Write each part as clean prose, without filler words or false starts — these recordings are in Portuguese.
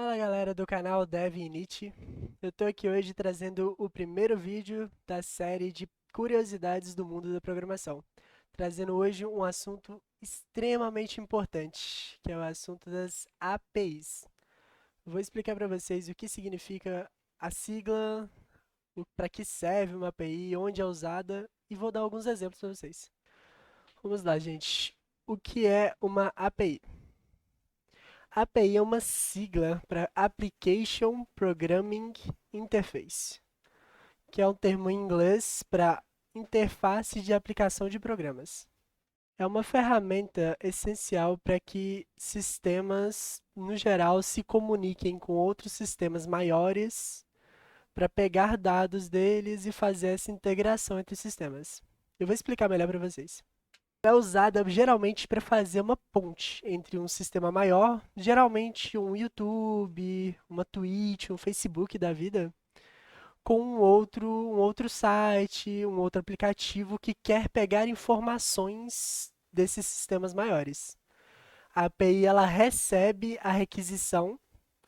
Fala galera do canal Dev Init. Eu tô aqui hoje trazendo o primeiro vídeo da série de curiosidades do mundo da programação. Trazendo hoje um assunto extremamente importante, que é o assunto das APIs. Vou explicar para vocês o que significa a sigla, para que serve uma API, onde é usada e vou dar alguns exemplos para vocês. Vamos lá, gente. O que é uma API? API é uma sigla para Application Programming Interface, que é um termo em inglês para interface de aplicação de programas. É uma ferramenta essencial para que sistemas, no geral, se comuniquem com outros sistemas maiores para pegar dados deles e fazer essa integração entre sistemas. Eu vou explicar melhor para vocês. É usada geralmente para fazer uma ponte entre um sistema maior, geralmente um YouTube, uma Twitch, um Facebook da vida, com um outro site, um outro aplicativo que quer pegar informações desses sistemas maiores. A API ela recebe a requisição,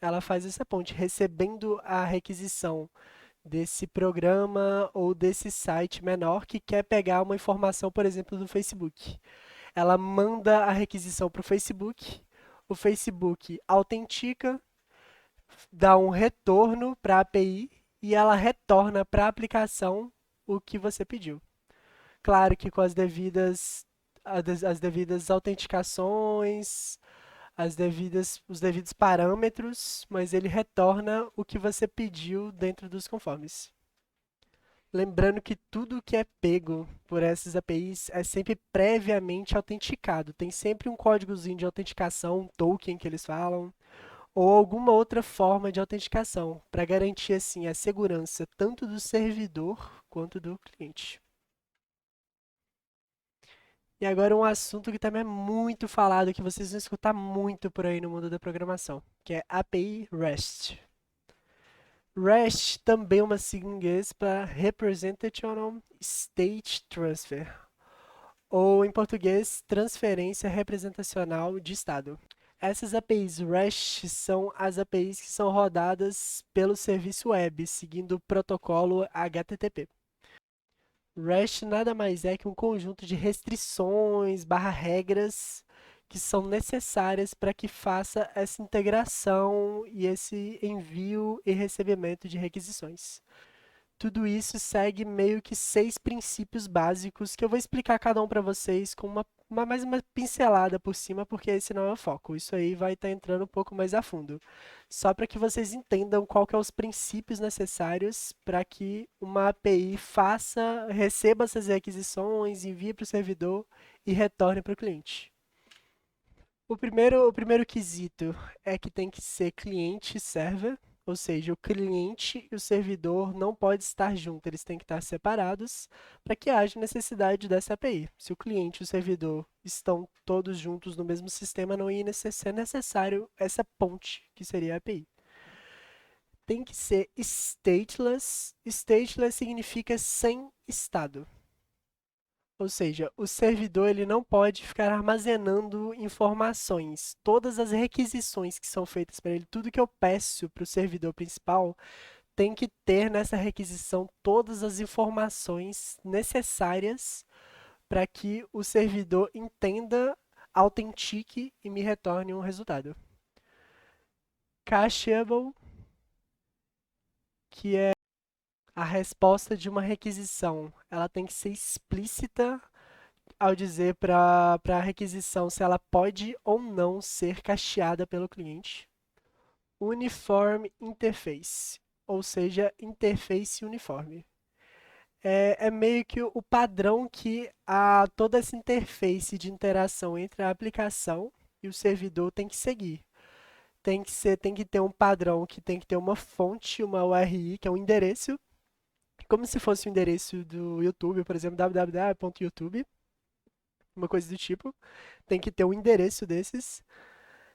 ela faz essa ponte, recebendo a requisição desse programa ou desse site menor que quer pegar uma informação, por exemplo, do Facebook. Ela manda a requisição para o Facebook autentica, dá um retorno para a API e ela retorna para a aplicação o que você pediu. Claro que com as devidas autenticações, os devidos parâmetros, mas ele retorna o que você pediu dentro dos conformes. Lembrando que tudo que é pego por essas APIs é sempre previamente autenticado. Tem sempre um códigozinho de autenticação, um token que eles falam, ou alguma outra forma de autenticação, para garantir assim a segurança tanto do servidor quanto do cliente. E agora um assunto que também é muito falado, que vocês vão escutar muito por aí no mundo da programação, que é API REST. REST também é uma sigla em inglês para Representational State Transfer, ou em português, transferência representacional de estado. Essas APIs REST são as APIs que são rodadas pelo serviço web, seguindo o protocolo HTTP. REST nada mais é que um conjunto de restrições, regras que são necessárias para que faça essa integração e esse envio e recebimento de requisições. Tudo isso segue meio que 6 princípios básicos que eu vou explicar cada um para vocês com mais uma pincelada por cima, porque esse não é o foco. Isso aí vai estar entrando um pouco mais a fundo. Só para que vocês entendam qual que é os princípios necessários para que uma API receba essas requisições, envie para o servidor e retorne para o cliente. O primeiro quesito é que tem que ser cliente-server, ou seja, o cliente e o servidor não podem estar juntos, eles têm que estar separados para que haja necessidade dessa API. Se o cliente e o servidor estão todos juntos no mesmo sistema, não ia ser necessário essa ponte, que seria a API. Tem que ser stateless. Stateless significa sem estado. Ou seja, o servidor ele não pode ficar armazenando informações. Todas as requisições que são feitas para ele, tudo que eu peço para o servidor principal, tem que ter nessa requisição todas as informações necessárias para que o servidor entenda, autentique e me retorne um resultado. Cacheable, que é a resposta de uma requisição. Ela tem que ser explícita ao dizer para a requisição se ela pode ou não ser cacheada pelo cliente. Uniform Interface, ou seja, interface uniforme. É meio que o padrão que toda essa interface de interação entre a aplicação e o servidor tem que seguir. Tem que ter um padrão que tem que ter uma fonte, uma URI, que é um endereço, como se fosse o endereço do YouTube, por exemplo, www.youtube, uma coisa do tipo. Tem que ter um endereço desses.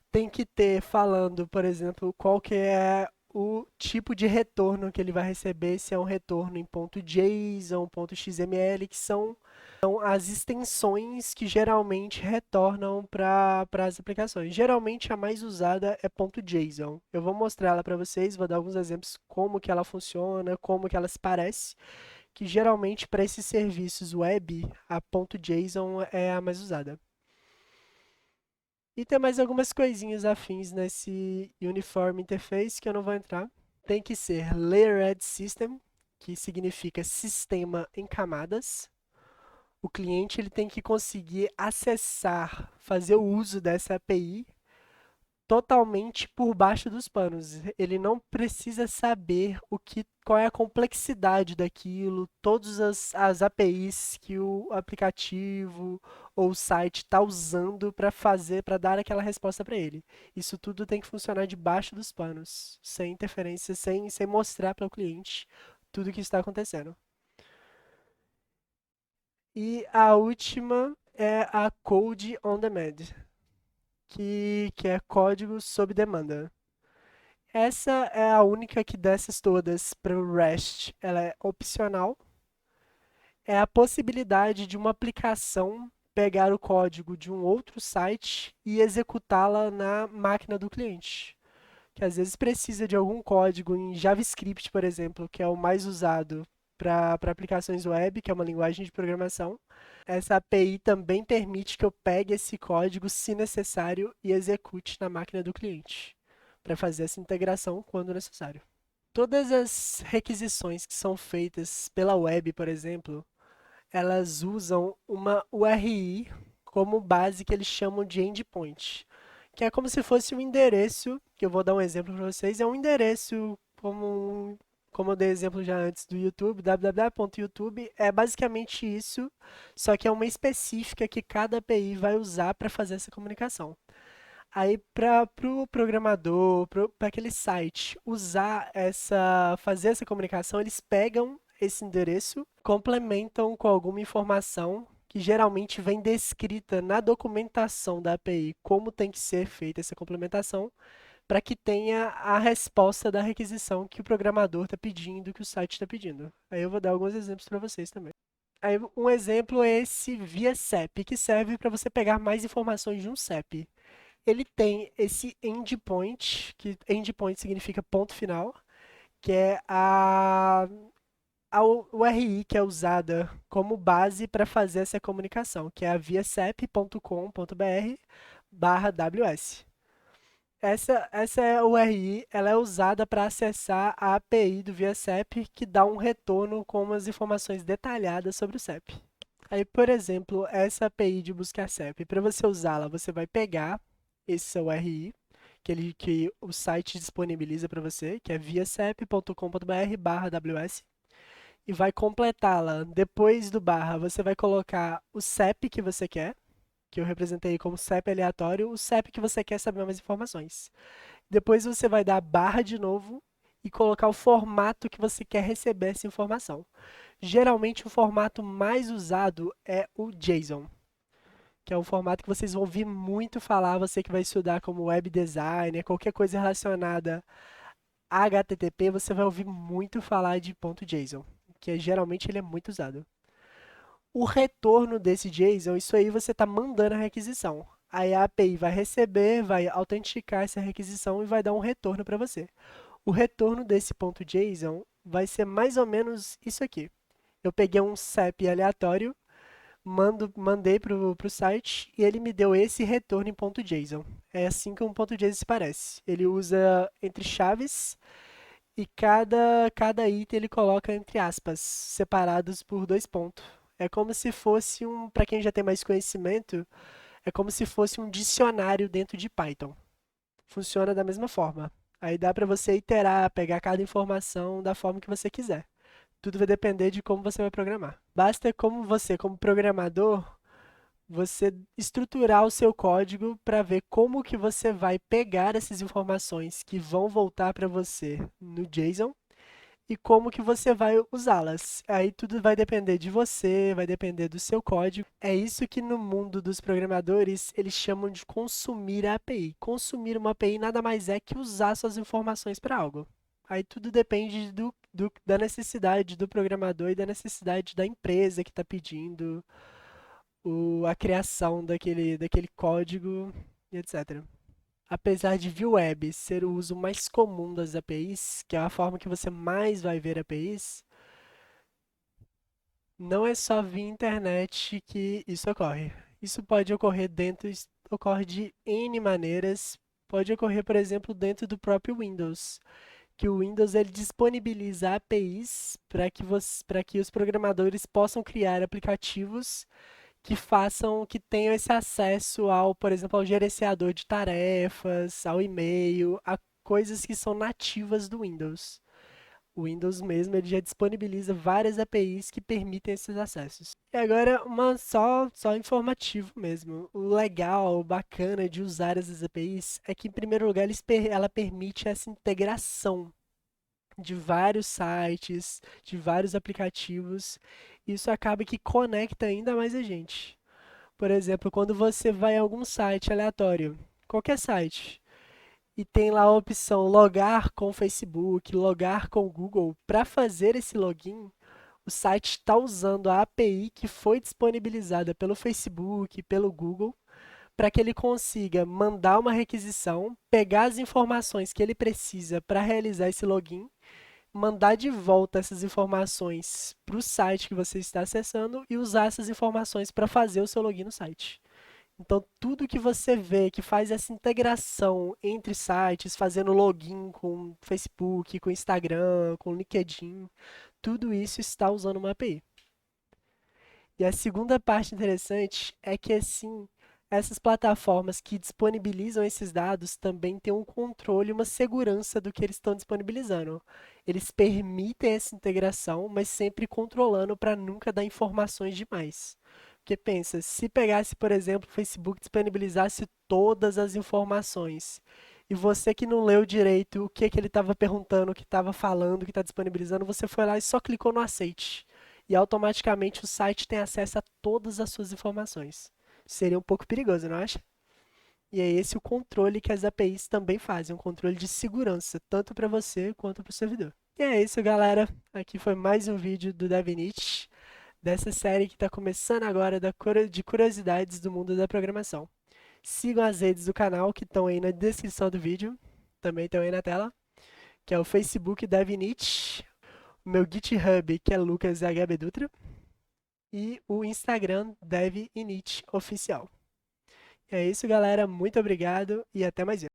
Tem que ter falando, por exemplo, qual que é o tipo de retorno que ele vai receber, se é um retorno em .json, .xml, que são são as extensões que geralmente retornam para as aplicações. Geralmente a mais usada é .json. Eu vou mostrar ela para vocês, vou dar alguns exemplos como que ela funciona, como que ela se parece, que geralmente para esses serviços web, a .json é a mais usada. E tem mais algumas coisinhas afins nesse Uniform Interface que eu não vou entrar. Tem que ser Layered System, que significa sistema em camadas. O cliente ele tem que conseguir acessar, fazer o uso dessa API totalmente por baixo dos panos. Ele não precisa saber qual é a complexidade daquilo, todas as APIs que o aplicativo ou o site está usando para fazer, para dar aquela resposta para ele. Isso tudo tem que funcionar debaixo dos panos, sem interferência, sem mostrar para o cliente tudo o que está acontecendo. E a última é a Code on Demand, que é código sob demanda. Essa é a única que dessas todas para o REST, ela é opcional. É a possibilidade de uma aplicação pegar o código de um outro site e executá-la na máquina do cliente. Que às vezes precisa de algum código em JavaScript, por exemplo, que é o mais usado para aplicações web, que é uma linguagem de programação. Essa API também permite que eu pegue esse código, se necessário, e execute na máquina do cliente, para fazer essa integração quando necessário. Todas as requisições que são feitas pela web, por exemplo, elas usam uma URI como base que eles chamam de endpoint, que é como se fosse um endereço, que eu vou dar um exemplo para vocês, é um endereço como eu dei exemplo já antes do YouTube, www.youtube, é basicamente isso, só que é uma específica que cada API vai usar para fazer essa comunicação. Aí, para o programador, para aquele site fazer essa comunicação, eles pegam esse endereço, complementam com alguma informação que geralmente vem descrita na documentação da API, como tem que ser feita essa complementação, para que tenha a resposta da requisição que o programador está pedindo, que o site está pedindo. Aí eu vou dar alguns exemplos para vocês também. Aí, um exemplo é esse via CEP, que serve para você pegar mais informações de um CEP. Ele tem esse endpoint, que endpoint significa ponto final, que é a URI que é usada como base para fazer essa comunicação, que é a viacep.com.br/ws. Essa é a URI, ela é usada para acessar a API do ViaCep, que dá um retorno com umas informações detalhadas sobre o CEP. Aí, por exemplo, essa API de buscar CEP, para você usá-la, você vai pegar esse seu URI, que o site disponibiliza para você, que é viacep.com.br/ws, e vai completá-la. Depois do barra, você vai colocar o CEP que você quer, que eu representei como CEP aleatório, o CEP que você quer saber mais informações. Depois você vai dar barra de novo e colocar o formato que você quer receber essa informação. Geralmente o formato mais usado é o JSON, que é um formato que vocês vão ouvir muito falar, você que vai estudar como web designer, qualquer coisa relacionada a HTTP, você vai ouvir muito falar de .json, que geralmente ele é muito usado. O retorno desse JSON, isso aí você está mandando a requisição. Aí a API vai receber, vai autenticar essa requisição e vai dar um retorno para você. O retorno desse .json vai ser mais ou menos isso aqui. Eu peguei um CEP aleatório, mandei para o site e ele me deu esse retorno em .json. É assim que um .json se parece. Ele usa entre chaves e cada item ele coloca entre aspas, separados por dois pontos. É como se fosse para quem já tem mais conhecimento, é como se fosse um dicionário dentro de Python. Funciona da mesma forma. Aí dá para você iterar, pegar cada informação da forma que você quiser. Tudo vai depender de como você vai programar. Basta como você, como programador, você estruturar o seu código para ver como que você vai pegar essas informações que vão voltar para você no JSON e como que você vai usá-las. Aí tudo vai depender de você, vai depender do seu código. É isso que no mundo dos programadores eles chamam de consumir a API. Consumir uma API nada mais é que usar suas informações para algo. Aí tudo depende da necessidade do programador e da necessidade da empresa que está pedindo. a criação daquele código e etc. Apesar de Vue Web ser o uso mais comum das APIs, que é a forma que você mais vai ver APIs, não é só via internet que isso ocorre. Isso pode ocorrer ocorre de N maneiras. Pode ocorrer, por exemplo, dentro do próprio Windows, que o Windows ele disponibiliza APIs para que os programadores possam criar aplicativos que tenham esse acesso por exemplo, ao gerenciador de tarefas, ao e-mail, a coisas que são nativas do Windows. O Windows mesmo ele já disponibiliza várias APIs que permitem esses acessos. E agora, só informativo mesmo. O legal, o bacana de usar essas APIs é que, em primeiro lugar, ela permite essa integração de vários sites, de vários aplicativos. Isso acaba que conecta ainda mais a gente. Por exemplo, quando você vai a algum site aleatório, qualquer site, e tem lá a opção logar com o Facebook, logar com o Google, para fazer esse login, o site está usando a API que foi disponibilizada pelo Facebook, pelo Google, para que ele consiga mandar uma requisição, pegar as informações que ele precisa para realizar esse login, mandar de volta essas informações para o site que você está acessando e usar essas informações para fazer o seu login no site. Então, tudo que você vê que faz essa integração entre sites, fazendo login com Facebook, com Instagram, com LinkedIn, tudo isso está usando uma API. E a segunda parte interessante é que, assim, essas plataformas que disponibilizam esses dados também têm um controle e uma segurança do que eles estão disponibilizando. Eles permitem essa integração, mas sempre controlando para nunca dar informações demais. Porque pensa, se pegasse, por exemplo, o Facebook disponibilizasse todas as informações e você que não leu direito o que ele estava perguntando, o que estava falando, o que está disponibilizando, você foi lá e só clicou no aceite. E automaticamente o site tem acesso a todas as suas informações. Seria um pouco perigoso, não acha? E é esse o controle que as APIs também fazem, um controle de segurança, tanto para você quanto para o servidor. E é isso, galera. Aqui foi mais um vídeo do DevNit, dessa série que está começando agora de curiosidades do mundo da programação. Sigam as redes do canal que estão aí na descrição do vídeo, também estão aí na tela, que é o Facebook DevNit, o meu GitHub, que é LucasHB Dutra, e o Instagram DevInit Oficial. É isso, galera. Muito obrigado e até mais.